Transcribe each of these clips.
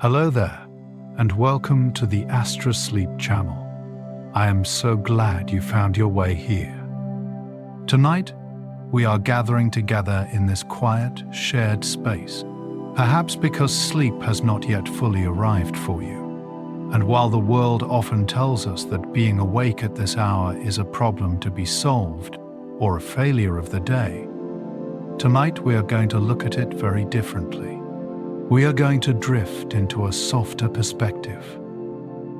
Hello there, and welcome to the AstroSleep channel. I am so glad you found your way here. Tonight, we are gathering together in this quiet, shared space, perhaps because sleep has not yet fully arrived for you. And while the world often tells us that being awake at this hour is a problem to be solved or a failure of the day, tonight we are going to look at it very differently. We are going to drift into a softer perspective,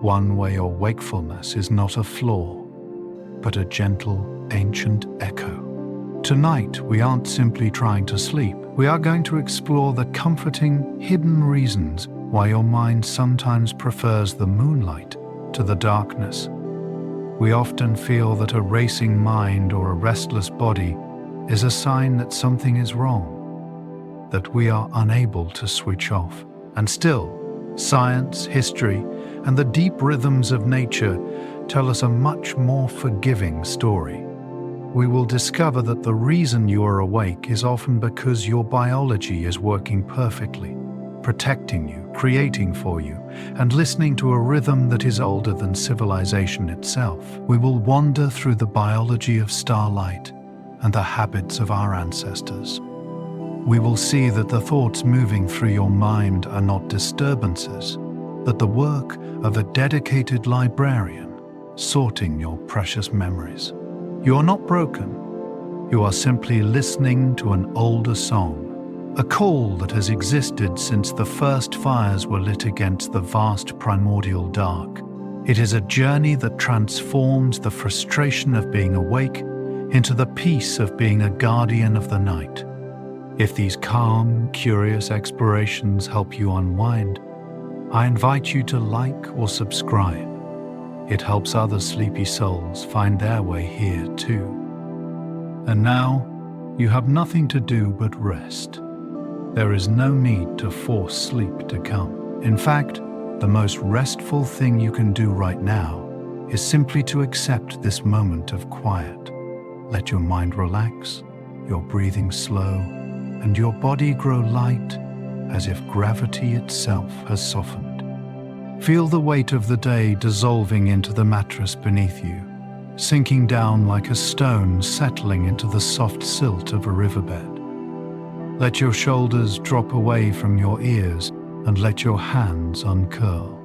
one where your wakefulness is not a flaw, but a gentle, ancient echo. Tonight, we aren't simply trying to sleep. We are going to explore the comforting, hidden reasons why your mind sometimes prefers the moonlight to the darkness. We often feel that a racing mind or a restless body is a sign that something is wrong, that we are unable to switch off. And still, science, history, and the deep rhythms of nature tell us a much more forgiving story. We will discover that the reason you are awake is often because your biology is working perfectly, protecting you, creating for you, and listening to a rhythm that is older than civilization itself. We will wander through the biology of Starlight and the habits of our ancestors. We will see that the thoughts moving through your mind are not disturbances, but the work of a dedicated librarian sorting your precious memories. You are not broken. You are simply listening to an older song, a call that has existed since the first fires were lit against the vast primordial dark. It is a journey that transforms the frustration of being awake into the peace of being a guardian of the night. If these calm, curious explorations help you unwind, I invite you to like or subscribe. It helps other sleepy souls find their way here too. And now, you have nothing to do but rest. There is no need to force sleep to come. In fact, the most restful thing you can do right now is simply to accept this moment of quiet. Let your mind relax, your breathing slow, and your body grow light as if gravity itself has softened. Feel the weight of the day dissolving into the mattress beneath you, sinking down like a stone settling into the soft silt of a riverbed. Let your shoulders drop away from your ears and let your hands uncurl.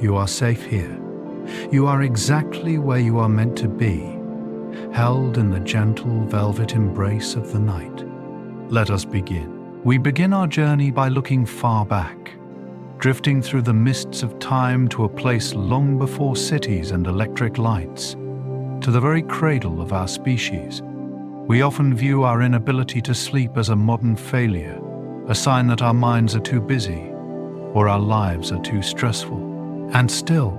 You are safe here. You are exactly where you are meant to be, held in the gentle velvet embrace of the night. Let us begin. We begin our journey by looking far back, drifting through the mists of time to a place long before cities and electric lights, to the very cradle of our species. We often view our inability to sleep as a modern failure, a sign that our minds are too busy or our lives are too stressful. And still,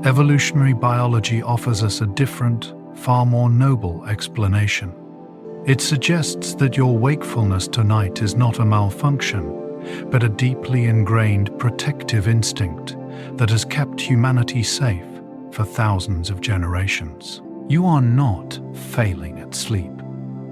evolutionary biology offers us a different, far more noble explanation. It suggests that your wakefulness tonight is not a malfunction, but a deeply ingrained protective instinct that has kept humanity safe for thousands of generations. You are not failing at sleep.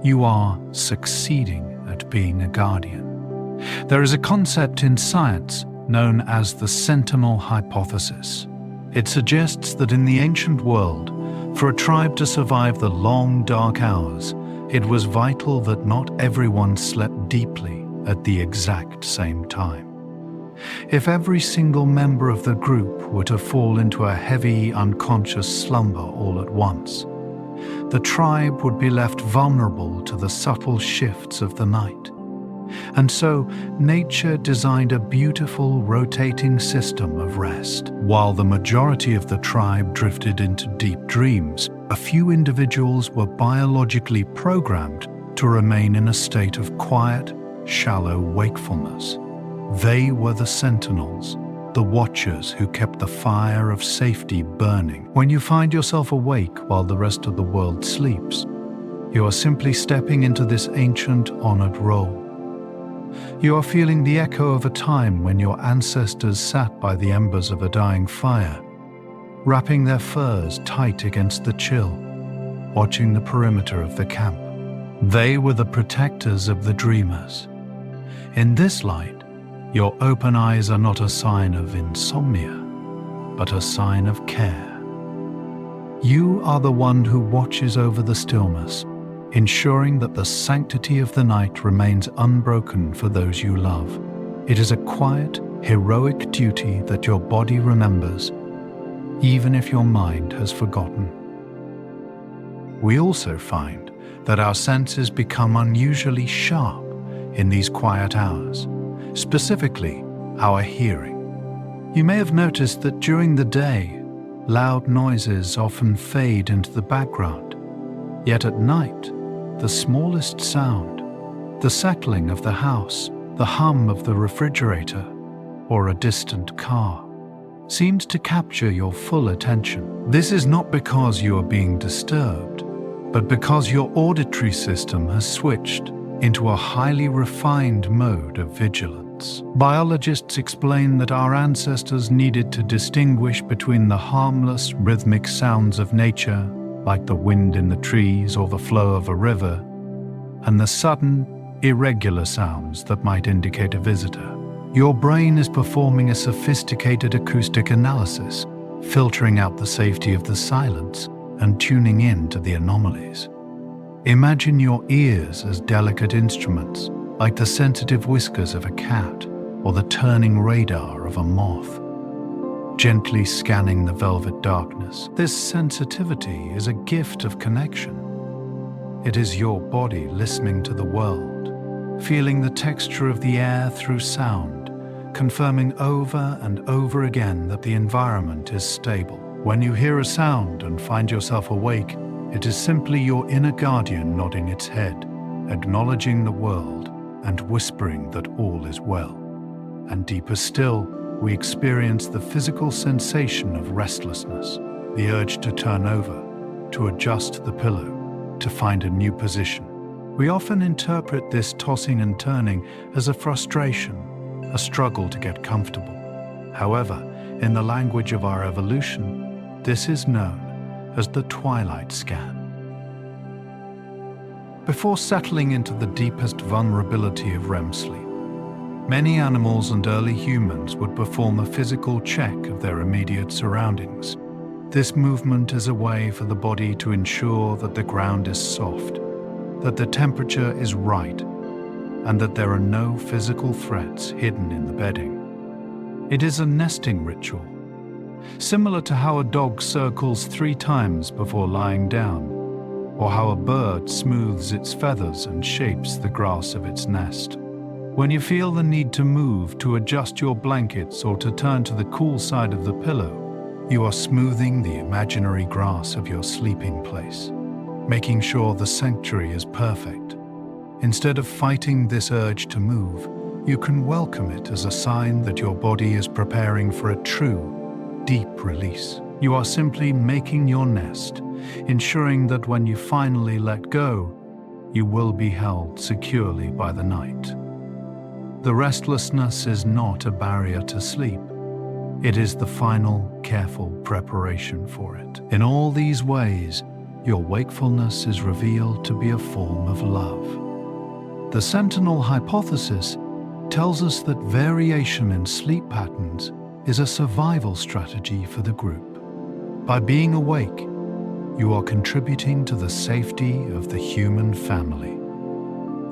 You are succeeding at being a guardian. There is a concept in science known as the Sentinel Hypothesis. It suggests that in the ancient world, for a tribe to survive the long, dark hours, it was vital that not everyone slept deeply at the exact same time. If every single member of the group were to fall into a heavy, unconscious slumber all at once, the tribe would be left vulnerable to the subtle shifts of the night. And so, nature designed a beautiful, rotating system of rest. While the majority of the tribe drifted into deep dreams, a few individuals were biologically programmed to remain in a state of quiet, shallow wakefulness. They were the sentinels, the watchers who kept the fire of safety burning. When you find yourself awake while the rest of the world sleeps, you are simply stepping into this ancient, honored role. You are feeling the echo of a time when your ancestors sat by the embers of a dying fire, wrapping their furs tight against the chill, watching the perimeter of the camp. They were the protectors of the dreamers. In this light, Your open eyes are not a sign of insomnia, but a sign of care. You are the one who watches over the stillness, ensuring that the sanctity of the night remains unbroken for those you love. It is a quiet, heroic duty that your body remembers, even if your mind has forgotten. We also find that our senses become unusually sharp in these quiet hours, specifically our hearing. You may have noticed that during the day, loud noises often fade into the background, yet at night, the smallest sound, the settling of the house, the hum of the refrigerator, or a distant car, seems to capture your full attention. This is not because you are being disturbed, but because your auditory system has switched into a highly refined mode of vigilance. Biologists explain that our ancestors needed to distinguish between the harmless, rhythmic sounds of nature, like the wind in the trees or the flow of a river, and the sudden, irregular sounds that might indicate a visitor. Your brain is performing a sophisticated acoustic analysis, filtering out the safety of the silence and tuning in to the anomalies. Imagine your ears as delicate instruments, like the sensitive whiskers of a cat or the turning radar of a moth, gently scanning the velvet darkness. This sensitivity is a gift of connection. It is your body listening to the world, feeling the texture of the air through sound, confirming over and over again that the environment is stable. When you hear a sound and find yourself awake, it is simply your inner guardian nodding its head, acknowledging the world and whispering that all is well. And deeper still, we experience the physical sensation of restlessness, the urge to turn over, to adjust the pillow, to find a new position. We often interpret this tossing and turning as a frustration, a struggle to get comfortable. However, in the language of our evolution, this is known as the twilight scan. Before settling into the deepest vulnerability of REM sleep, many animals and early humans would perform a physical check of their immediate surroundings. This movement is a way for the body to ensure that the ground is soft, that the temperature is right, and that there are no physical threats hidden in the bedding. It is a nesting ritual, similar to how a dog circles 3 times before lying down, or how a bird smooths its feathers and shapes the grass of its nest. When you feel the need to move, to adjust your blankets, or to turn to the cool side of the pillow, you are smoothing the imaginary grass of your sleeping place, making sure the sanctuary is perfect. Instead of fighting this urge to move, you can welcome it as a sign that your body is preparing for a true, deep release. You are simply making your nest, ensuring that when you finally let go, you will be held securely by the night. The restlessness is not a barrier to sleep. It is the final, careful preparation for it. In all these ways, your wakefulness is revealed to be a form of love. The Sentinel Hypothesis tells us that variation in sleep patterns is a survival strategy for the group. By being awake, you are contributing to the safety of the human family.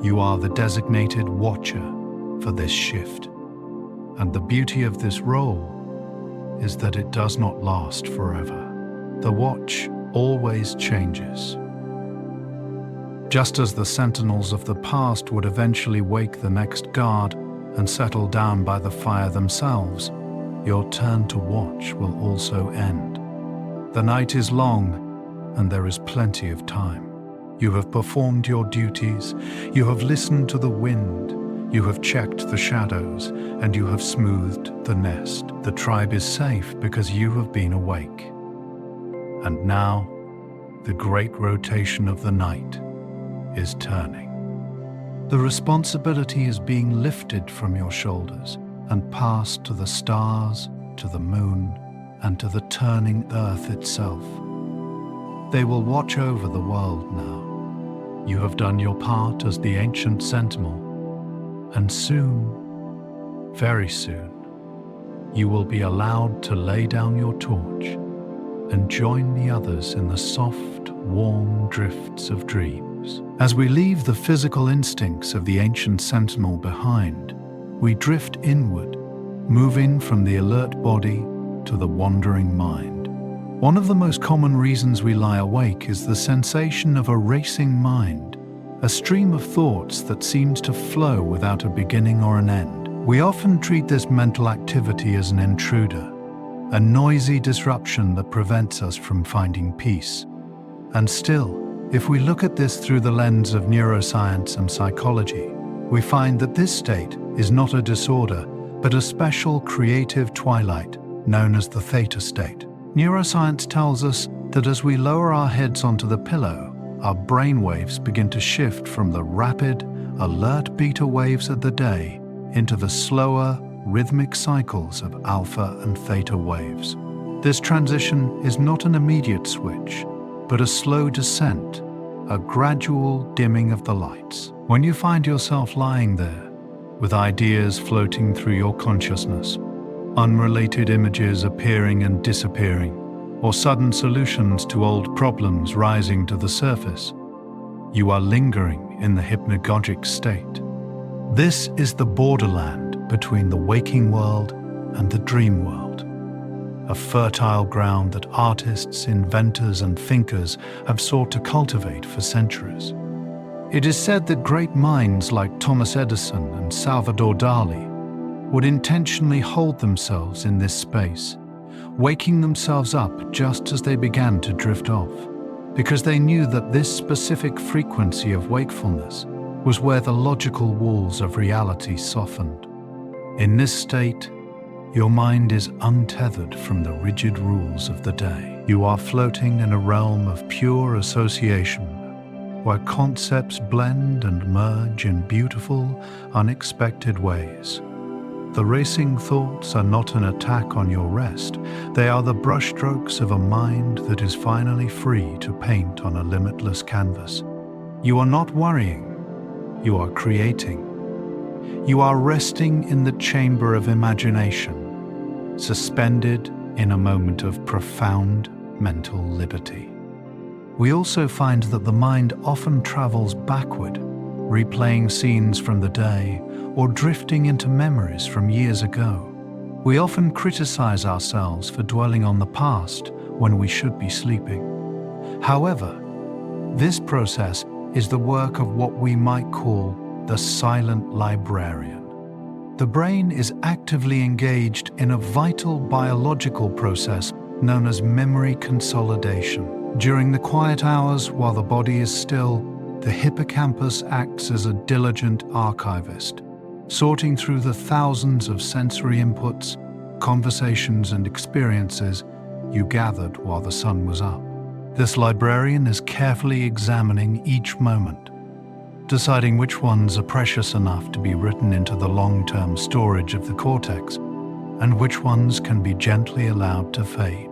You are the designated watcher for this shift. And the beauty of this role is that it does not last forever. The watch always changes. Just as the sentinels of the past would eventually wake the next guard and settle down by the fire themselves, your turn to watch will also end. The night is long, and there is plenty of time. You have performed your duties, you have listened to the wind, you have checked the shadows, and you have smoothed the nest. The tribe is safe because you have been awake. And now, the great rotation of the night is turning. The responsibility is being lifted from your shoulders and passed to the stars, to the moon, and to the turning earth itself. They will watch over the world now. You have done your part as the ancient sentinel, and soon Very soon, you will be allowed to lay down your torch and join the others in the soft, warm drifts of dreams. As we leave the physical instincts of the ancient sentinel behind, we drift inward, moving from the alert body to the wandering mind. One of the most common reasons we lie awake is the sensation of a racing mind, a stream of thoughts that seems to flow without a beginning or an end. We often treat this mental activity as an intruder, a noisy disruption that prevents us from finding peace. And still, if we look at this through the lens of neuroscience and psychology, we find that this state is not a disorder, but a special creative twilight known as the theta state. Neuroscience tells us that as we lower our heads onto the pillow, our brain waves begin to shift from the rapid, alert beta waves of the day into the slower, rhythmic cycles of alpha and theta waves. This transition is not an immediate switch, but a slow descent, a gradual dimming of the lights. When you find yourself lying there, with ideas floating through your consciousness, unrelated images appearing and disappearing, or sudden solutions to old problems rising to the surface, you are lingering in the hypnagogic state. This is the borderland between the waking world and the dream world, a fertile ground that artists, inventors, and thinkers have sought to cultivate for centuries. It is said that great minds like Thomas Edison and Salvador Dali would intentionally hold themselves in this space, waking themselves up just as they began to drift off, because they knew that this specific frequency of wakefulness was where the logical walls of reality softened. In this state, your mind is untethered from the rigid rules of the day. You are floating in a realm of pure association, where concepts blend and merge in beautiful, unexpected ways. The racing thoughts are not an attack on your rest. They are the brushstrokes of a mind that is finally free to paint on a limitless canvas. You are not worrying. You are creating. You are resting in the chamber of imagination, suspended in a moment of profound mental liberty. We also find that the mind often travels backward, replaying scenes from the day or drifting into memories from years ago. We often criticize ourselves for dwelling on the past when we should be sleeping. However, this process is the work of what we might call the silent librarian. The brain is actively engaged in a vital biological process known as memory consolidation. During the quiet hours while the body is still, the hippocampus acts as a diligent archivist, sorting through the thousands of sensory inputs, conversations, and experiences you gathered while the sun was up. This librarian is carefully examining each moment, deciding which ones are precious enough to be written into the long-term storage of the cortex, and which ones can be gently allowed to fade.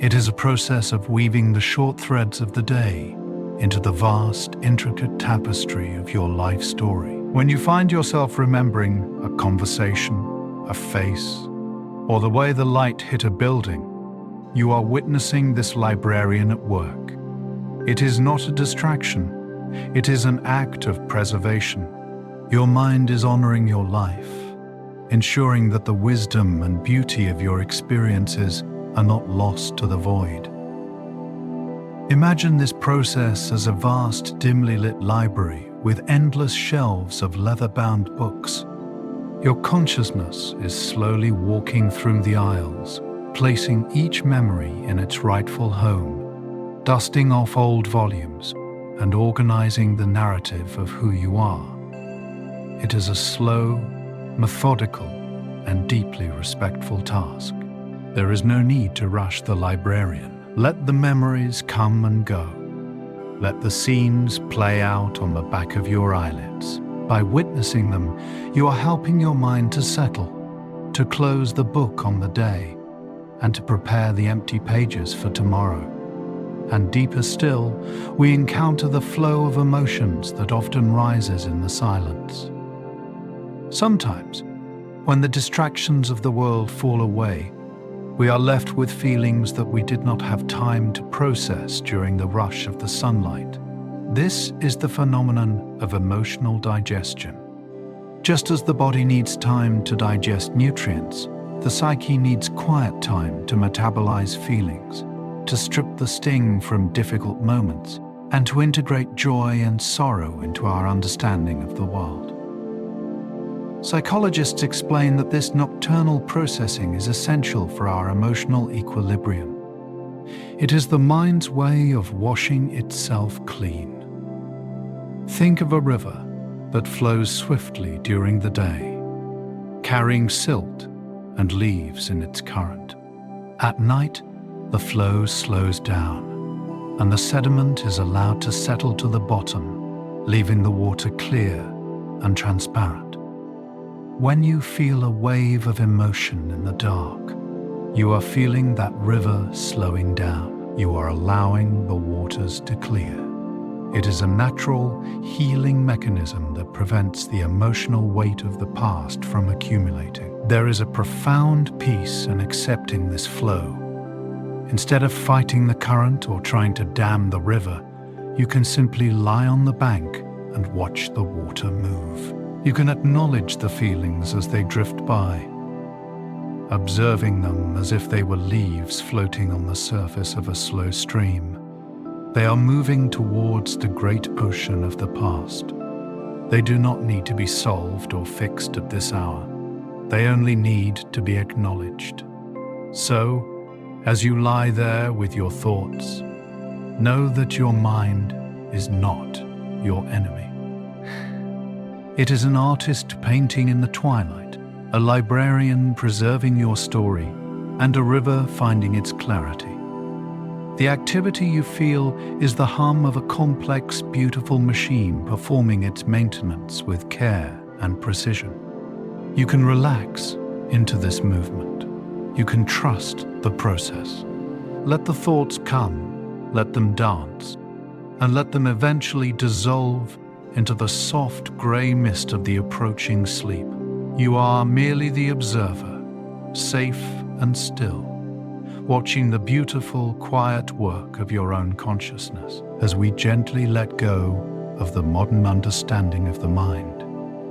It is a process of weaving the short threads of the day into the vast, intricate tapestry of your life story. When you find yourself remembering a conversation, a face, or the way the light hit a building, you are witnessing this librarian at work. It is not a distraction. It is an act of preservation. Your mind is honoring your life, ensuring that the wisdom and beauty of your experiences are not lost to the void. Imagine this process as a vast, dimly lit library with endless shelves of leather-bound books. Your consciousness is slowly walking through the aisles, placing each memory in its rightful home, dusting off old volumes, and organizing the narrative of who you are. It is a slow, methodical, and deeply respectful task. There is no need to rush the librarian. Let the memories come and go. Let the scenes play out on the back of your eyelids. By witnessing them, you are helping your mind to settle, to close the book on the day, and to prepare the empty pages for tomorrow. And deeper still, we encounter the flow of emotions that often rises in the silence. Sometimes, When the distractions of the world fall away, we are left with feelings that we did not have time to process during the rush of the sunlight. This is the phenomenon of emotional digestion. Just as the body needs time to digest nutrients, the psyche needs quiet time to metabolize feelings, to strip the sting from difficult moments, and to integrate joy and sorrow into our understanding of the world. Psychologists explain that this nocturnal processing is essential for our emotional equilibrium. It is the mind's way of washing itself clean. Think of a river that flows swiftly during the day, carrying silt and leaves in its current. At night, the flow slows down, and the sediment is allowed to settle to the bottom, leaving the water clear and transparent. When you feel a wave of emotion in the dark, you are feeling that river slowing down. You are allowing the waters to clear. It is a natural, healing mechanism that prevents the emotional weight of the past from accumulating. There is a profound peace in accepting this flow. Instead of fighting the current or trying to dam the river, you can simply lie on the bank and watch the water move. You can acknowledge the feelings as they drift by, observing them as if they were leaves floating on the surface of a slow stream. They are moving towards the great ocean of the past. They do not need to be solved or fixed at this hour. They only need to be acknowledged. So, as you lie there with your thoughts, know that your mind is not your enemy. It is an artist painting in the twilight, a librarian preserving your story, and a river finding its clarity. The activity you feel is the hum of a complex, beautiful machine performing its maintenance with care and precision. You can relax into this movement. You can trust the process. Let the thoughts come, let them dance, and let them eventually dissolve into the soft grey mist of the approaching sleep. You are merely the observer, safe and still, watching the beautiful, quiet work of your own consciousness. As we gently let go of the modern understanding of the mind,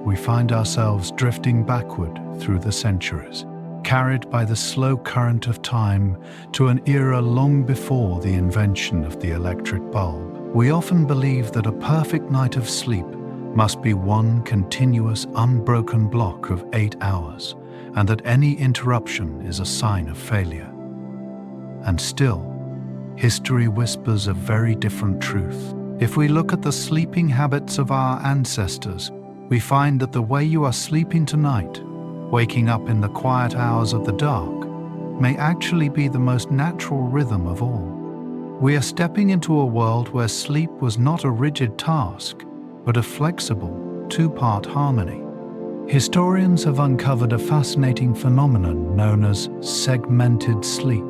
we find ourselves drifting backward through the centuries, carried by the slow current of time to an era long before the invention of the electric bulb. We often believe that a perfect night of sleep must be one continuous, unbroken block of 8 hours, and that any interruption is a sign of failure. And still, history whispers a very different truth. If we look at the sleeping habits of our ancestors, we find that the way you are sleeping tonight, waking up in the quiet hours of the dark, may actually be the most natural rhythm of all. We are stepping into a world where sleep was not a rigid task, but a flexible, two-part harmony. Historians have uncovered a fascinating phenomenon known as segmented sleep,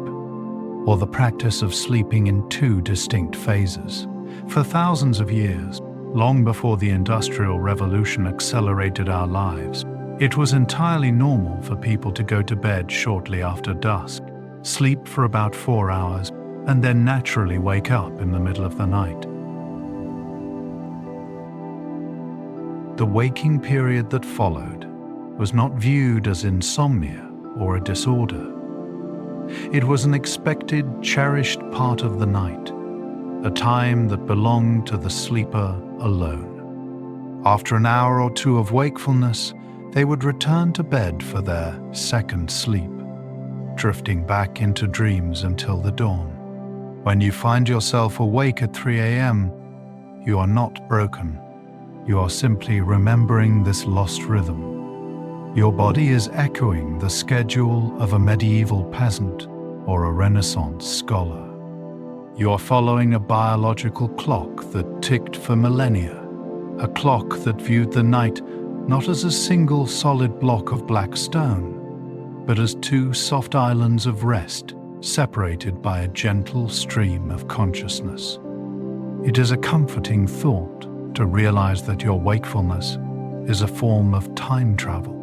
or the practice of sleeping in two distinct phases. For thousands of years, long before the Industrial Revolution accelerated our lives, it was entirely normal for people to go to bed shortly after dusk, sleep for about 4 hours, and then naturally wake up in the middle of the night. The waking period that followed was not viewed as insomnia or a disorder. It was an expected, cherished part of the night, a time that belonged to the sleeper alone. After an hour or two of wakefulness, they would return to bed for their second sleep, drifting back into dreams until the dawn. When you find yourself awake at 3 a.m., you are not broken. You are simply remembering this lost rhythm. Your body is echoing the schedule of a medieval peasant or a Renaissance scholar. You are following a biological clock that ticked for millennia, a clock that viewed the night not as a single solid block of black stone, but as two soft islands of rest separated by a gentle stream of consciousness. It is a comforting thought to realize that your wakefulness is a form of time travel,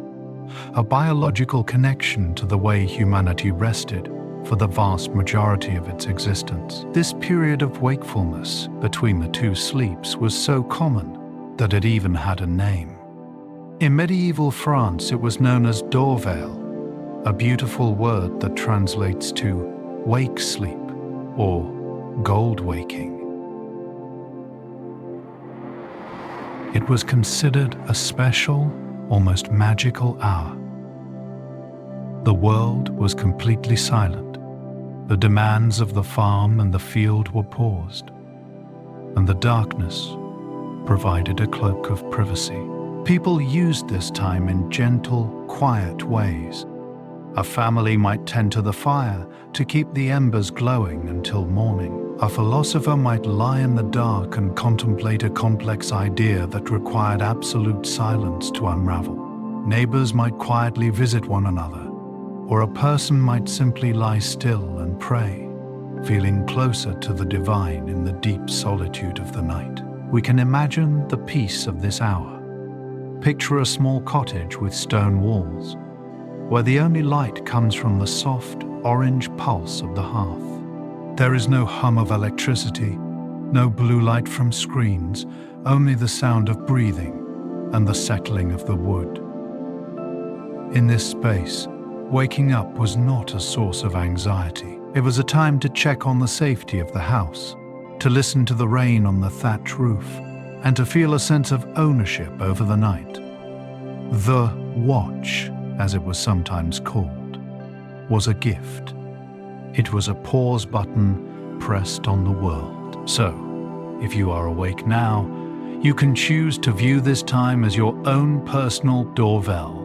a biological connection to the way humanity rested for the vast majority of its existence. This period of wakefulness between the two sleeps was so common that it even had a name. In medieval France, it was known as dorveil, a beautiful word that translates to wake sleep or gold waking. It was considered a special, almost magical hour. The world was completely silent. The demands of the farm and the field were paused, and the darkness provided a cloak of privacy. People used this time in gentle, quiet ways. A family might tend to the fire to keep the embers glowing until morning. A philosopher might lie in the dark and contemplate a complex idea that required absolute silence to unravel. Neighbors might quietly visit one another, or a person might simply lie still and pray, feeling closer to the divine in the deep solitude of the night. We can imagine the peace of this hour. Picture a small cottage with stone walls, where the only light comes from the soft, orange pulse of the hearth. There is no hum of electricity, no blue light from screens, only the sound of breathing and the settling of the wood. In this space, waking up was not a source of anxiety. It was a time to check on the safety of the house, to listen to the rain on the thatch roof, and to feel a sense of ownership over the night. The watch, as it was sometimes called, was a gift. It was a pause button pressed on the world. So, if you are awake now, you can choose to view this time as your own personal doorbell.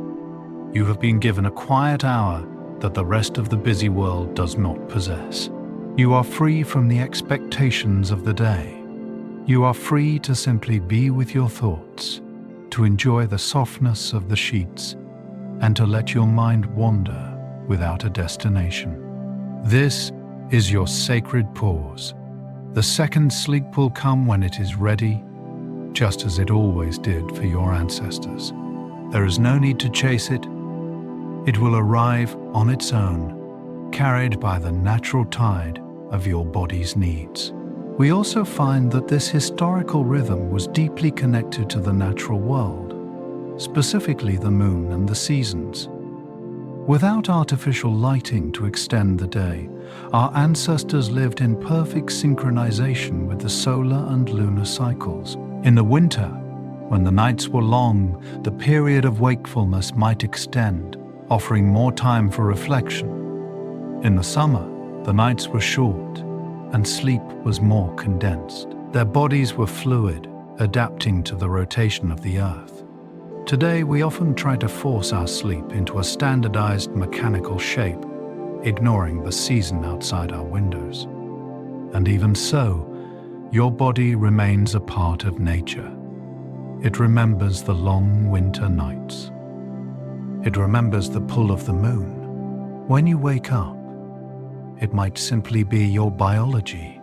You have been given a quiet hour that the rest of the busy world does not possess. You are free from the expectations of the day. You are free to simply be with your thoughts, to enjoy the softness of the sheets, and to let your mind wander without a destination. This is your sacred pause. The second sleep will come when it is ready, just as it always did for your ancestors. There is no need to chase it. It will arrive on its own, carried by the natural tide of your body's needs. We also find that this historical rhythm was deeply connected to the natural world, specifically the moon and the seasons. Without artificial lighting to extend the day, our ancestors lived in perfect synchronization with the solar and lunar cycles. In the winter, when the nights were long, the period of wakefulness might extend, offering more time for reflection. In the summer, the nights were short, and sleep was more condensed. Their bodies were fluid, adapting to the rotation of the earth. Today, we often try to force our sleep into a standardized mechanical shape, ignoring the season outside our windows. And even so, your body remains a part of nature. It remembers the long winter nights. It remembers the pull of the moon. When you wake up, it might simply be your biology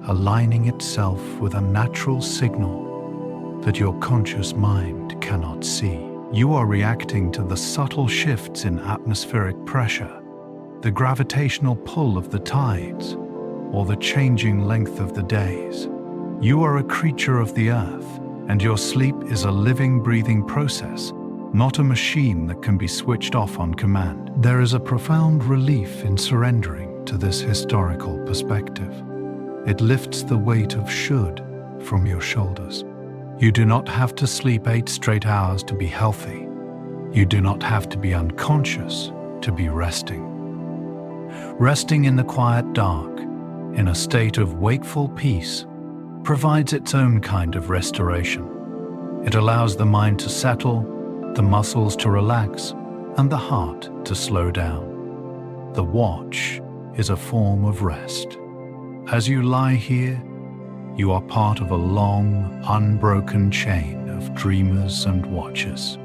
aligning itself with a natural signal that your conscious mind cannot see. You are reacting to the subtle shifts in atmospheric pressure, the gravitational pull of the tides, or the changing length of the days. You are a creature of the earth, and your sleep is a living, breathing process, not a machine that can be switched off on command. There is a profound relief in surrendering to this historical perspective. It lifts the weight of should from your shoulders. You do not have to sleep 8 straight hours to be healthy. You do not have to be unconscious to be resting. Resting in the quiet dark, in a state of wakeful peace, provides its own kind of restoration. It allows the mind to settle, the muscles to relax, and the heart to slow down. The watch is a form of rest. As you lie here, you are part of a long, unbroken chain of dreamers and watchers.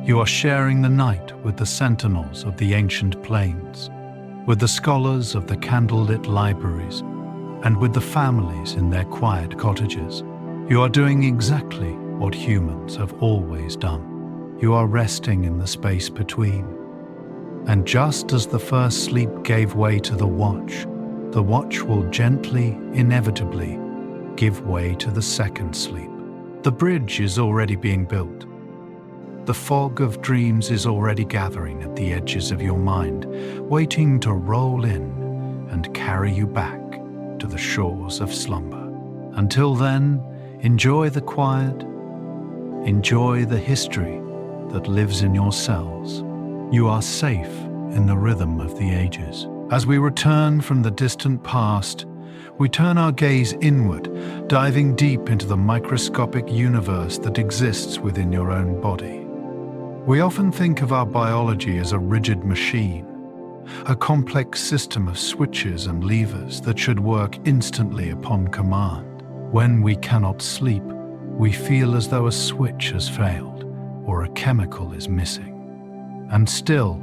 You are sharing the night with the sentinels of the ancient plains, with the scholars of the candlelit libraries, and with the families in their quiet cottages. You are doing exactly what humans have always done. You are resting in the space between. And just as the first sleep gave way to the watch will gently, inevitably, give way to the second sleep. The bridge is already being built. The fog of dreams is already gathering at the edges of your mind, waiting to roll in and carry you back to the shores of slumber. Until then, enjoy the quiet, enjoy the history that lives in your cells. You are safe in the rhythm of the ages. As we return from the distant past, we turn our gaze inward, diving deep into the microscopic universe that exists within your own body. We often think of our biology as a rigid machine, a complex system of switches and levers that should work instantly upon command. When we cannot sleep, we feel as though a switch has failed or a chemical is missing. And still,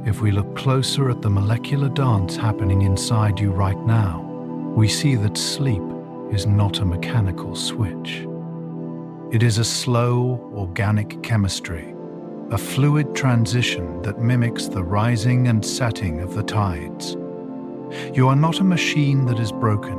if we look closer at the molecular dance happening inside you right now, we see that sleep is not a mechanical switch. It is a slow, organic chemistry, a fluid transition that mimics the rising and setting of the tides. You are not a machine that is broken.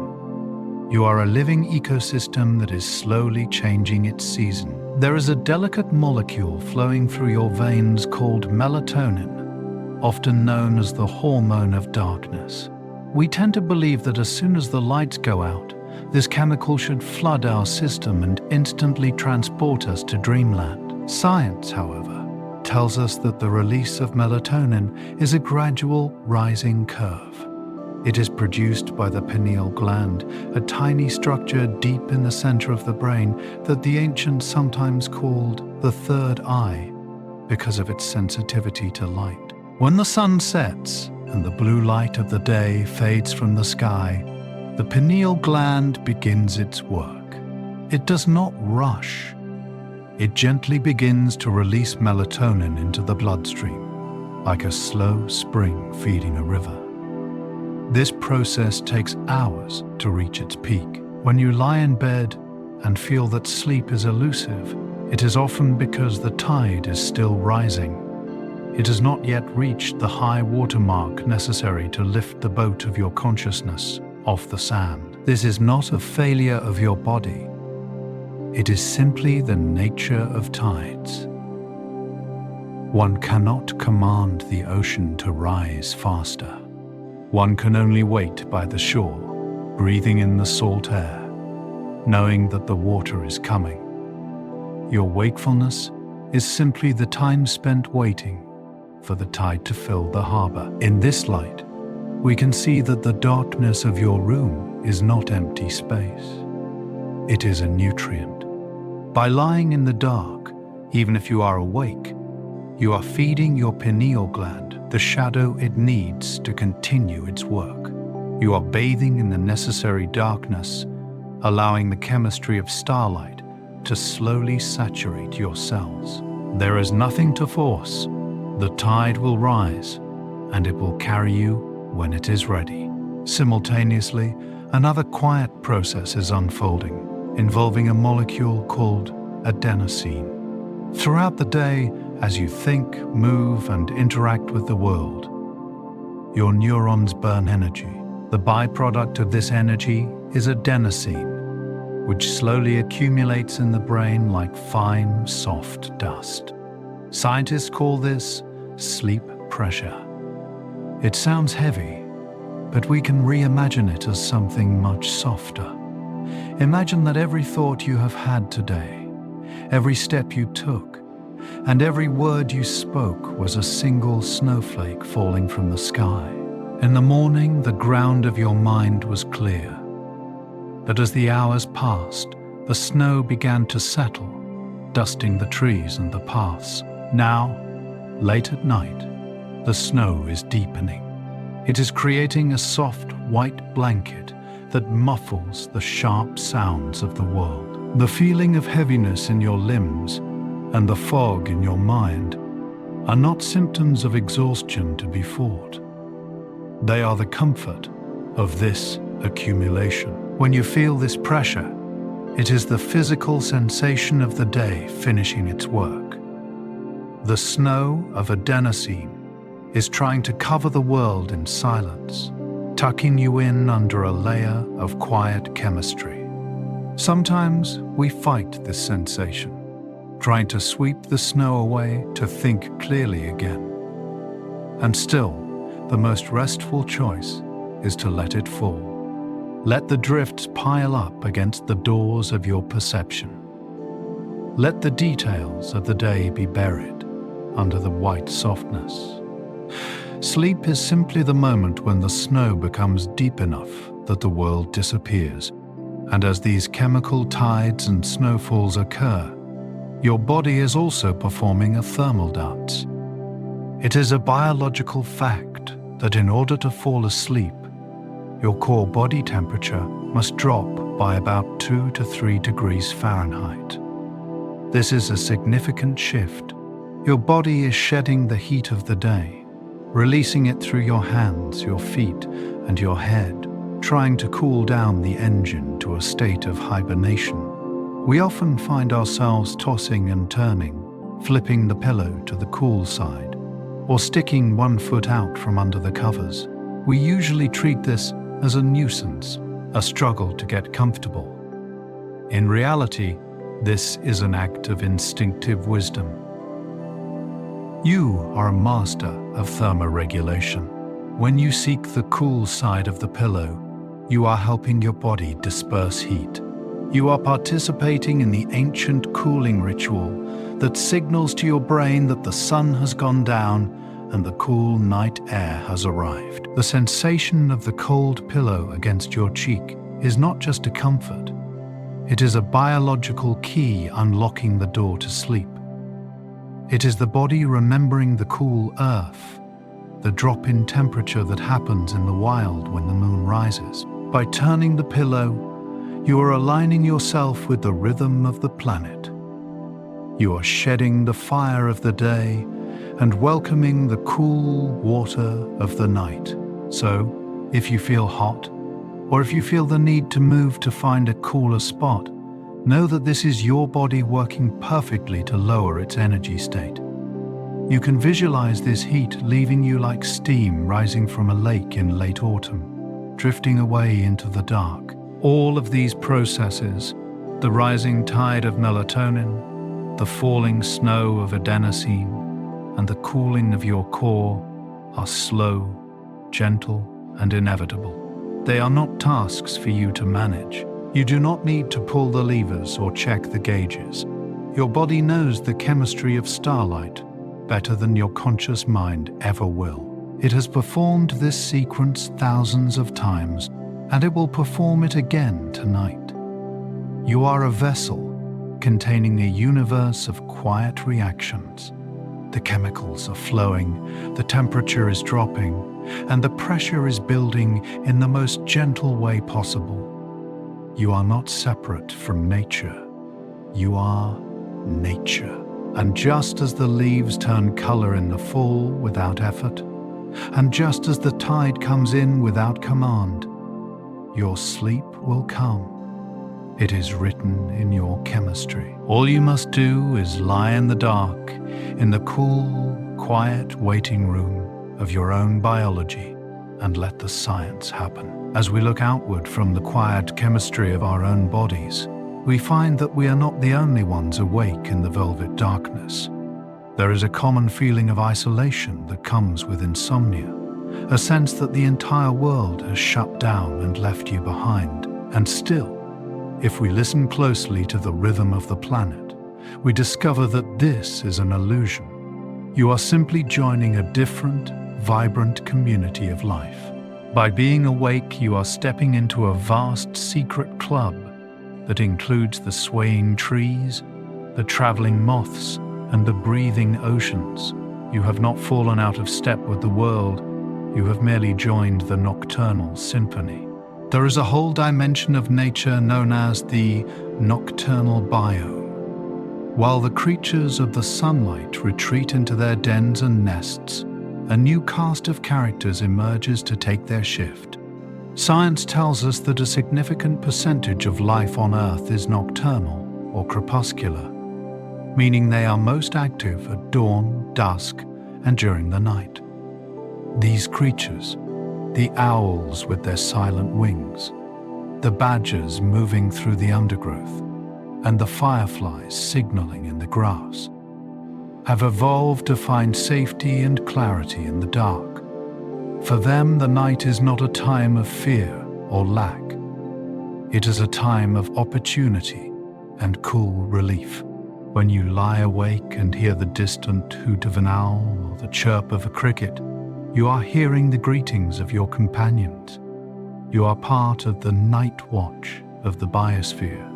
You are a living ecosystem that is slowly changing its season. There is a delicate molecule flowing through your veins called melatonin, often known as the hormone of darkness. We tend to believe that as soon as the lights go out, this chemical should flood our system and instantly transport us to dreamland. Science, however, tells us that the release of melatonin is a gradual rising curve. It is produced by the pineal gland, a tiny structure deep in the center of the brain that the ancients sometimes called the third eye because of its sensitivity to light. When the sun sets and the blue light of the day fades from the sky, the pineal gland begins its work. It does not rush. It gently begins to release melatonin into the bloodstream, like a slow spring feeding a river. This process takes hours to reach its peak. When you lie in bed and feel that sleep is elusive, it is often because the tide is still rising. It has not yet reached the high water mark necessary to lift the boat of your consciousness off the sand. This is not a failure of your body. It is simply the nature of tides. One cannot command the ocean to rise faster. One can only wait by the shore, breathing in the salt air, knowing that the water is coming. Your wakefulness is simply the time spent waiting for the tide to fill the harbor. In this light, we can see that the darkness of your room is not empty space. It is a nutrient. By lying in the dark, even if you are awake, you are feeding your pineal gland the shadow it needs to continue its work. You are bathing in the necessary darkness, allowing the chemistry of starlight to slowly saturate your cells. There is nothing to force. The tide will rise, and it will carry you when it is ready. Simultaneously, another quiet process is unfolding, involving a molecule called adenosine. Throughout the day, as you think, move, and interact with the world, your neurons burn energy. The byproduct of this energy is adenosine, which slowly accumulates in the brain like fine, soft dust. Scientists call this sleep pressure. It sounds heavy, but we can reimagine it as something much softer. Imagine that every thought you have had today, every step you took, and every word you spoke was a single snowflake falling from the sky. In the morning, the ground of your mind was clear. But as the hours passed, the snow began to settle, dusting the trees and the paths. Now, late at night, the snow is deepening. It is creating a soft white blanket that muffles the sharp sounds of the world. The feeling of heaviness in your limbs and the fog in your mind are not symptoms of exhaustion to be fought. They are the comfort of this accumulation. When you feel this pressure, it is the physical sensation of the day finishing its work. The snow of Adenosine is trying to cover the world in silence, tucking you in under a layer of quiet chemistry. Sometimes we fight this sensation, trying to sweep the snow away to think clearly again. And still, the most restful choice is to let it fall. Let the drifts pile up against the doors of your perception. Let the details of the day be buried under the white softness. Sleep is simply the moment when the snow becomes deep enough that the world disappears. And as these chemical tides and snowfalls occur, your body is also performing a thermal dance. It is a biological fact that in order to fall asleep, your core body temperature must drop by about 2 to 3 degrees Fahrenheit. This is a significant shift. Your body is shedding the heat of the day, releasing it through your hands, your feet, and your head, trying to cool down the engine to a state of hibernation. We often find ourselves tossing and turning, flipping the pillow to the cool side, or sticking one foot out from under the covers. We usually treat this as a nuisance, a struggle to get comfortable. In reality, this is an act of instinctive wisdom. You are a master of thermoregulation. When you seek the cool side of the pillow, you are helping your body disperse heat. You are participating in the ancient cooling ritual that signals to your brain that the sun has gone down and the cool night air has arrived. The sensation of the cold pillow against your cheek is not just a comfort. It is a biological key unlocking the door to sleep. It is the body remembering the cool earth, the drop in temperature that happens in the wild when the moon rises. By turning the pillow, you are aligning yourself with the rhythm of the planet. You are shedding the fire of the day and welcoming the cool water of the night. So, if you feel hot, or if you feel the need to move to find a cooler spot, know that this is your body working perfectly to lower its energy state. You can visualize this heat leaving you like steam rising from a lake in late autumn, drifting away into the dark. All of these processes, the rising tide of melatonin, the falling snow of adenosine, and the cooling of your core, are slow, gentle, and inevitable. They are not tasks for you to manage. You do not need to pull the levers or check the gauges. Your body knows the chemistry of Starlight better than your conscious mind ever will. It has performed this sequence thousands of times, and it will perform it again tonight. You are a vessel containing a universe of quiet reactions. The chemicals are flowing, the temperature is dropping, and the pressure is building in the most gentle way possible. You are not separate from nature. You are nature. And just as the leaves turn color in the fall without effort, and just as the tide comes in without command, your sleep will come. It is written in your chemistry. All you must do is lie in the dark, in the cool, quiet waiting room of your own biology, and let the science happen. As we look outward from the quiet chemistry of our own bodies, we find that we are not the only ones awake in the velvet darkness. There is a common feeling of isolation that comes with insomnia, a sense that the entire world has shut down and left you behind. And still, if we listen closely to the rhythm of the planet, we discover that this is an illusion. You are simply joining a different, vibrant community of life. By being awake, you are stepping into a vast secret club that includes the swaying trees, the traveling moths, and the breathing oceans. You have not fallen out of step with the world, you have merely joined the Nocturnal Symphony. There is a whole dimension of nature known as the Nocturnal biome. While the creatures of the sunlight retreat into their dens and nests, a new cast of characters emerges to take their shift. Science tells us that a significant percentage of life on Earth is nocturnal or crepuscular. meaning they are most active at dawn, dusk, and during the night. These creatures, the owls with their silent wings, the badgers moving through the undergrowth, and the fireflies signaling in the grass, have evolved to find safety and clarity in the dark. For them, the night is not a time of fear or lack. It is a time of opportunity and cool relief. When you lie awake and hear the distant hoot of an owl or the chirp of a cricket, you are hearing the greetings of your companions. You are part of the night watch of the biosphere.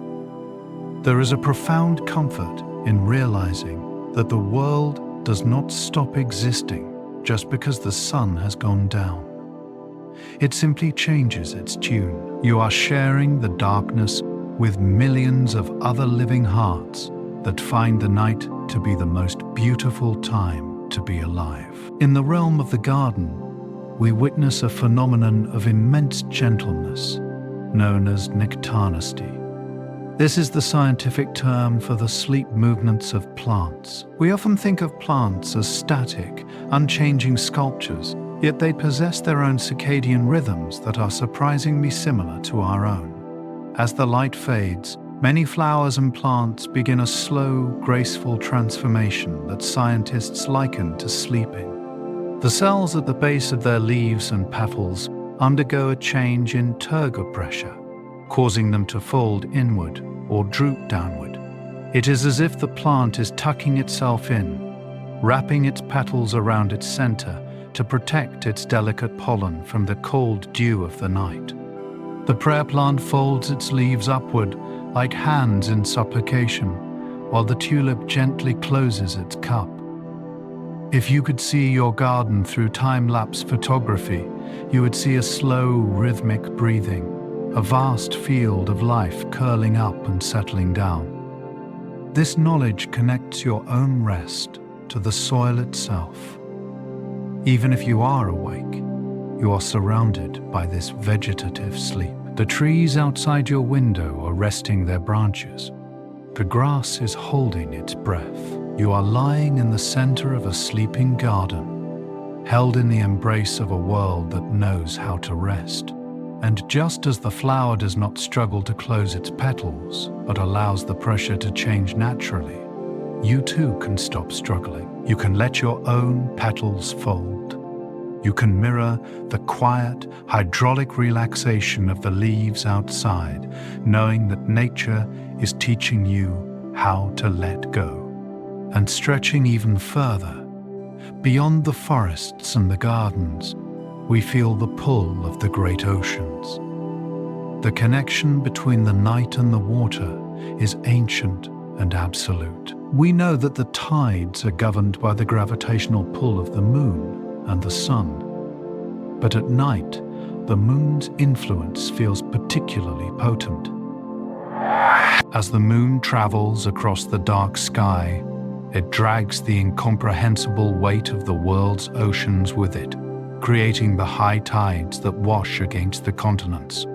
There is a profound comfort in realizing that the world does not stop existing just because the sun has gone down. It simply changes its tune. You are sharing the darkness with millions of other living hearts that find the night to be the most beautiful time to be alive. In the realm of the garden, we witness a phenomenon of immense gentleness known as nocturnicity. This is the scientific term for the sleep movements of plants. We often think of plants as static, unchanging sculptures, yet they possess their own circadian rhythms that are surprisingly similar to our own. As the light fades, many flowers and plants begin a slow, graceful transformation that scientists liken to sleeping. The cells at the base of their leaves and petals undergo a change in turgor pressure, causing them to fold inward or droop downward. It is as if the plant is tucking itself in, wrapping its petals around its center to protect its delicate pollen from the cold dew of the night. The prayer plant folds its leaves upward like hands in supplication, while the tulip gently closes its cup. If you could see your garden through time-lapse photography, you would see a slow, rhythmic breathing, a vast field of life curling up and settling down. This knowledge connects your own rest to the soil itself. Even if you are awake, you are surrounded by this vegetative sleep. The trees outside your window are resting their branches. The grass is holding its breath. You are lying in the center of a sleeping garden, held in the embrace of a world that knows how to rest. And just as the flower does not struggle to close its petals, but allows the pressure to change naturally, you too can stop struggling. You can let your own petals fold. You can mirror the quiet, hydraulic relaxation of the leaves outside, knowing that nature is teaching you how to let go. And stretching even further, beyond the forests and the gardens, we feel the pull of the great oceans. The connection between the night and the water is ancient and absolute. We know that the tides are governed by the gravitational pull of the moon and the sun. But at night, the moon's influence feels particularly potent. As the moon travels across the dark sky, it drags the incomprehensible weight of the world's oceans with it, creating the high tides that wash against the continents.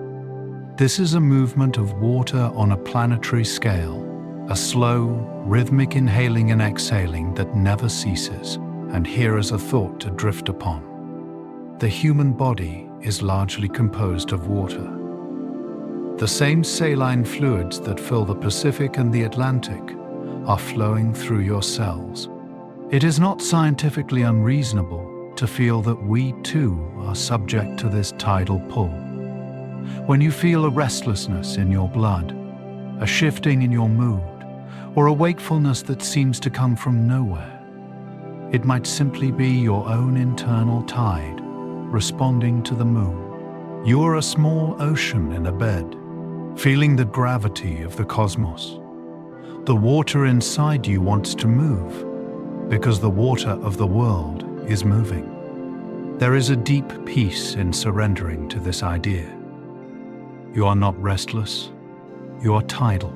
This is a movement of water on a planetary scale, a slow, rhythmic inhaling and exhaling that never ceases. And here is a thought to drift upon. The human body is largely composed of water. The same saline fluids that fill the Pacific and the Atlantic are flowing through your cells. It is not scientifically unreasonable to feel that we too are subject to this tidal pull. When you feel a restlessness in your blood, a shifting in your mood, or a wakefulness that seems to come from nowhere, it might simply be your own internal tide responding to the moon. You are a small ocean in a bed, feeling the gravity of the cosmos. The water inside you wants to move because the water of the world is moving. There is a deep peace in surrendering to this idea. You are not restless, you are tidal.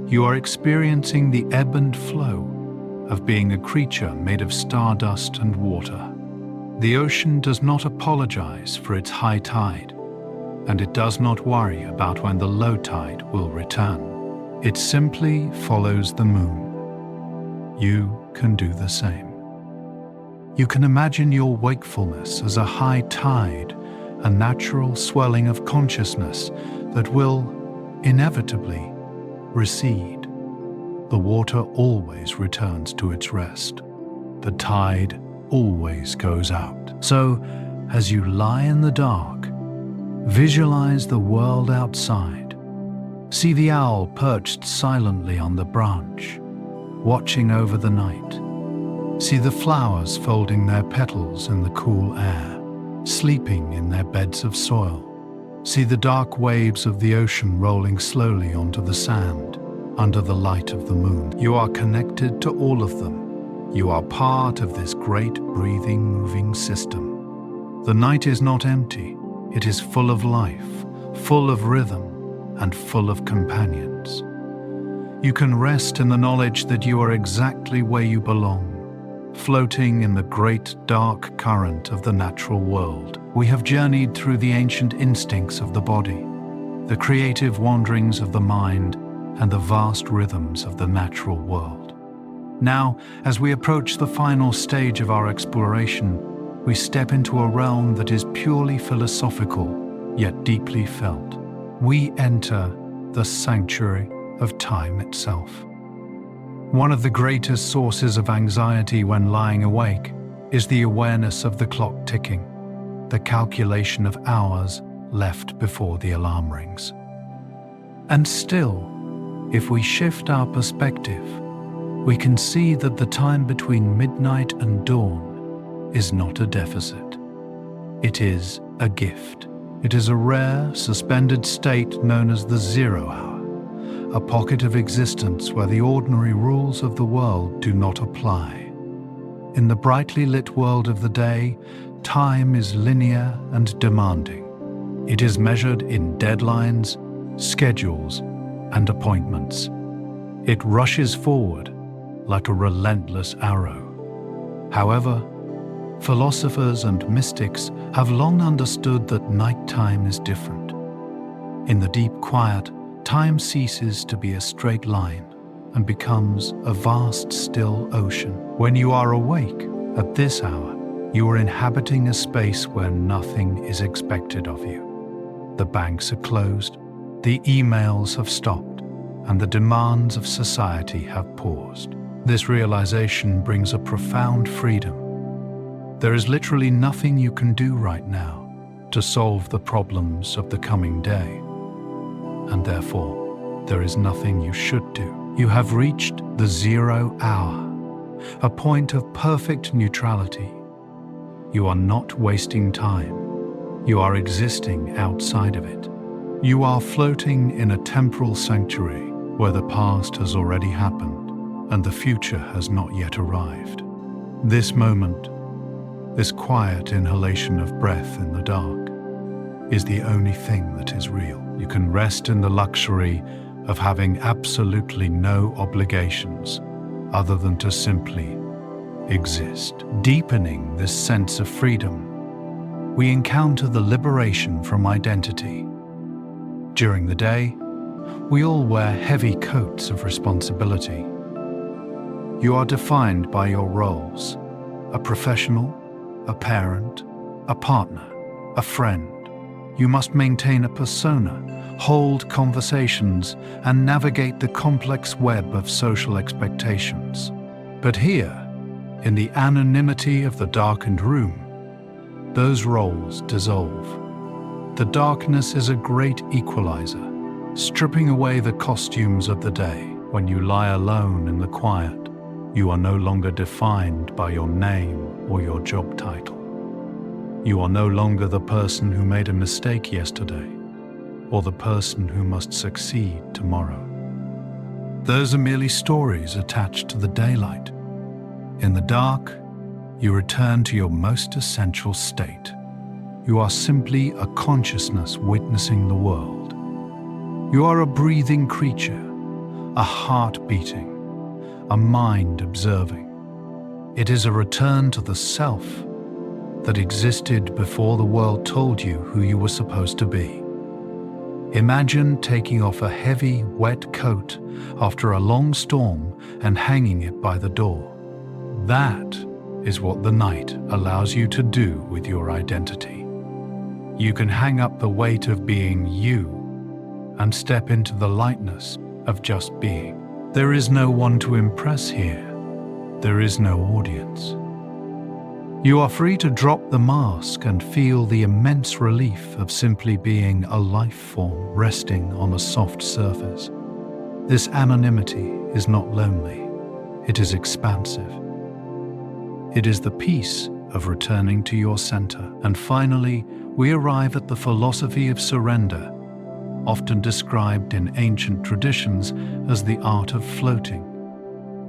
You are experiencing the ebb and flow of being a creature made of stardust and water. The ocean does not apologize for its high tide, and it does not worry about when the low tide will return. It simply follows the moon, you can do the same. You can imagine your wakefulness as a high tide, a natural swelling of consciousness that will inevitably recede. The water always returns to its rest. The tide always goes out. So, as you lie in the dark, visualize the world outside. See the owl perched silently on the branch, watching over the night. See the flowers folding their petals in the cool air, sleeping in their beds of soil. See the dark waves of the ocean rolling slowly onto the sand under the light of the moon. You are connected to all of them. You are part of this great breathing, moving system. The night is not empty. It is full of life, full of rhythm, and full of companions. You can rest in the knowledge that you are exactly where you belong, floating in the great dark current of the natural world. We have journeyed through the ancient instincts of the body, the creative wanderings of the mind, and the vast rhythms of the natural world. Now, as we approach the final stage of our exploration, we step into a realm that is purely philosophical, yet deeply felt. We enter the sanctuary of time itself. One of the greatest sources of anxiety when lying awake is the awareness of the clock ticking, the calculation of hours left before the alarm rings. And still, if we shift our perspective, we can see that the time between midnight and dawn is not a deficit. It is a gift. It is a rare, suspended state known as the 0 hour, a pocket of existence where the ordinary rules of the world do not apply. In the brightly lit world of the day, time is linear and demanding. It is measured in deadlines, schedules, and appointments. It rushes forward like a relentless arrow. However, philosophers and mystics have long understood that nighttime is different. In the deep quiet, time ceases to be a straight line and becomes a vast, still ocean. When you are awake at this hour, you are inhabiting a space where nothing is expected of you. The banks are closed, the emails have stopped, and the demands of society have paused. This realization brings a profound freedom. There is literally nothing you can do right now to solve the problems of the coming day. And therefore, there is nothing you should do. You have reached the 0 hour, a point of perfect neutrality. You are not wasting time. You are existing outside of it. You are floating in a temporal sanctuary where the past has already happened and the future has not yet arrived. This moment, this quiet inhalation of breath in the dark, is the only thing that is real. You can rest in the luxury of having absolutely no obligations other than to simply exist. Deepening this sense of freedom, we encounter the liberation from identity. During the day, we all wear heavy coats of responsibility. You are defined by your roles: a professional, a parent, a partner, a friend. You must maintain a persona, hold conversations, and navigate the complex web of social expectations. But here, in the anonymity of the darkened room, those roles dissolve. The darkness is a great equalizer, stripping away the costumes of the day. When you lie alone in the quiet, you are no longer defined by your name or your job title. You are no longer the person who made a mistake yesterday, or the person who must succeed tomorrow. Those are merely stories attached to the daylight. In the dark, you return to your most essential state. You are simply a consciousness witnessing the world. You are a breathing creature, a heart beating, a mind observing. It is a return to the self that existed before the world told you who you were supposed to be. Imagine taking off a heavy, wet coat after a long storm and hanging it by the door. That is what the night allows you to do with your identity. You can hang up the weight of being you and step into the lightness of just being. There is no one to impress here. There is no audience. You are free to drop the mask and feel the immense relief of simply being a life form resting on a soft surface. This anonymity is not lonely. It is expansive. It is the peace of returning to your center. And finally, we arrive at the philosophy of surrender, often described in ancient traditions as the art of floating.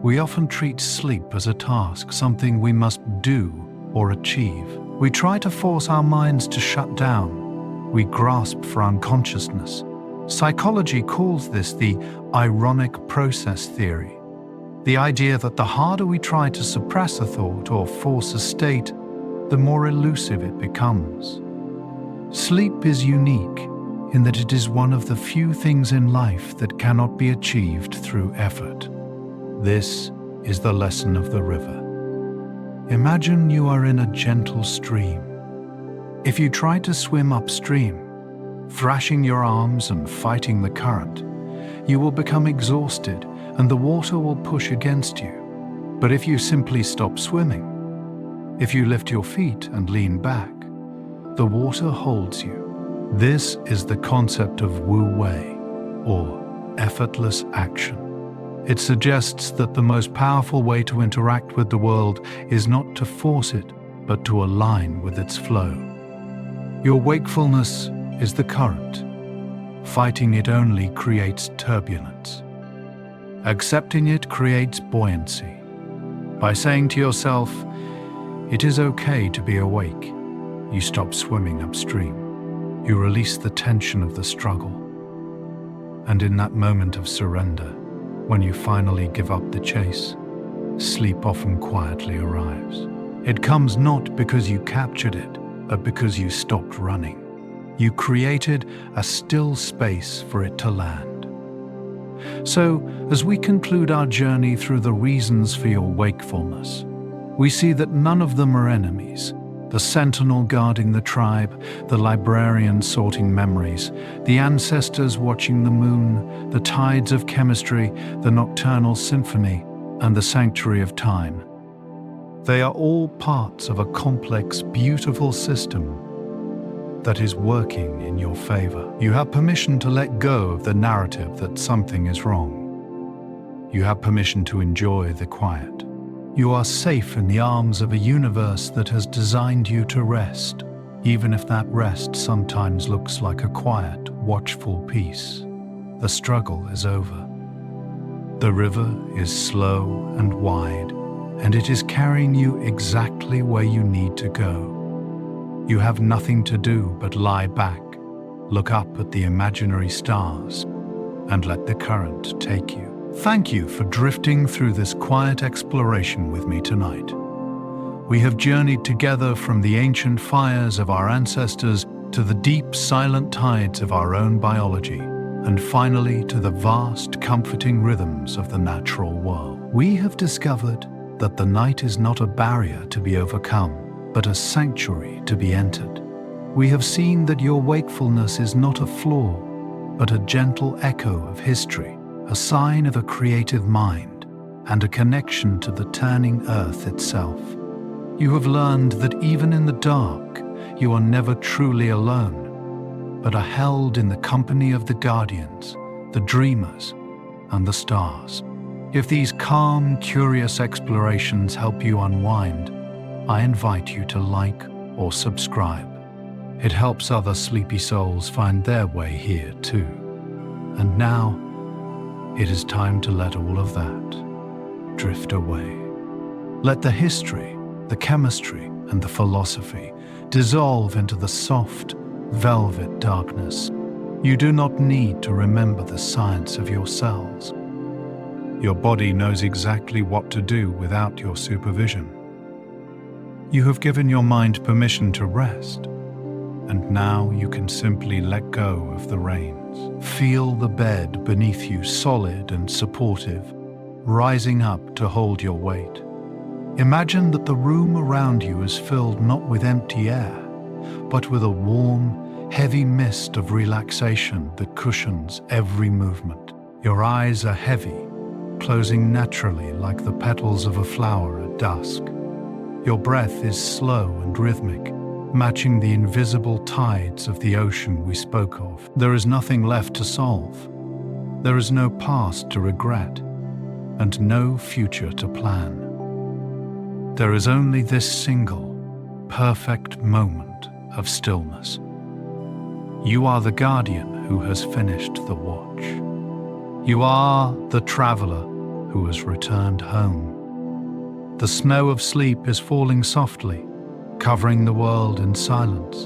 We often treat sleep as a task, something we must do or achieve. We try to force our minds to shut down. We grasp for unconsciousness. Psychology calls this the ironic process theory, the idea that the harder we try to suppress a thought or force a state, the more elusive it becomes. Sleep is unique in that it is one of the few things in life that cannot be achieved through effort. This is the lesson of the river. Imagine you are in a gentle stream. If you try to swim upstream, thrashing your arms and fighting the current, you will become exhausted and the water will push against you. But if you simply stop swimming, if you lift your feet and lean back, the water holds you. This is the concept of Wu Wei, or effortless action. It suggests that the most powerful way to interact with the world is not to force it, but to align with its flow. Your wakefulness is the current. Fighting it only creates turbulence. Accepting it creates buoyancy. By saying to yourself, "It is okay to be awake," you stop swimming upstream. You release the tension of the struggle. And in that moment of surrender, when you finally give up the chase, sleep often quietly arrives. It comes not because you captured it, but because you stopped running. You created a still space for it to land. So, as we conclude our journey through the reasons for your wakefulness, we see that none of them are enemies. The sentinel guarding the tribe, the librarian sorting memories, the ancestors watching the moon, the tides of chemistry, the nocturnal symphony, and the sanctuary of time. They are all parts of a complex, beautiful system that is working in your favor. You have permission to let go of the narrative that something is wrong. You have permission to enjoy the quiet. You are safe in the arms of a universe that has designed you to rest, even if that rest sometimes looks like a quiet, watchful peace. The struggle is over. The river is slow and wide, and it is carrying you exactly where you need to go. You have nothing to do but lie back, look up at the imaginary stars, and let the current take you. Thank you for drifting through this quiet exploration with me tonight. We have journeyed together from the ancient fires of our ancestors to the deep, silent tides of our own biology, and finally to the vast, comforting rhythms of the natural world. We have discovered that the night is not a barrier to be overcome, but a sanctuary to be entered. We have seen that your wakefulness is not a flaw, but a gentle echo of history, a sign of a creative mind, and a connection to the turning earth itself. You have learned that even in the dark, you are never truly alone, but are held in the company of the guardians, the dreamers, and the stars. If these calm, curious explorations help you unwind, I invite you to like or subscribe. It helps other sleepy souls find their way here too. And now, it is time to let all of that drift away. Let the history, the chemistry, and the philosophy dissolve into the soft, velvet darkness. You do not need to remember the science of your cells. Your body knows exactly what to do without your supervision. You have given your mind permission to rest, and now you can simply let go of the reins. Feel the bed beneath you solid and supportive, rising up to hold your weight. Imagine that the room around you is filled not with empty air, but with a warm, heavy mist of relaxation that cushions every movement. Your eyes are heavy, closing naturally like the petals of a flower at dusk. Your breath is slow and rhythmic, matching the invisible tides of the ocean we spoke of. There is nothing left to solve. There is no past to regret, and no future to plan. There is only this single, perfect moment of stillness. You are the guardian who has finished the watch. You are the traveler who has returned home. The snow of sleep is falling softly, covering the world in silence,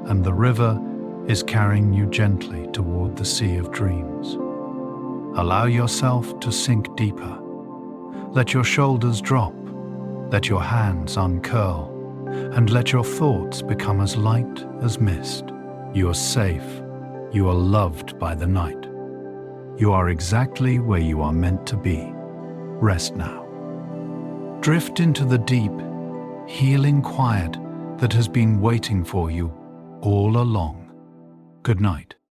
and the river is carrying you gently toward the sea of dreams. Allow yourself to sink deeper. Let your shoulders drop, let your hands uncurl, and let your thoughts become as light as mist. You are safe. You are loved by the night. You are exactly where you are meant to be. Rest now. Drift into the deep, healing quiet that has been waiting for you all along. Good night.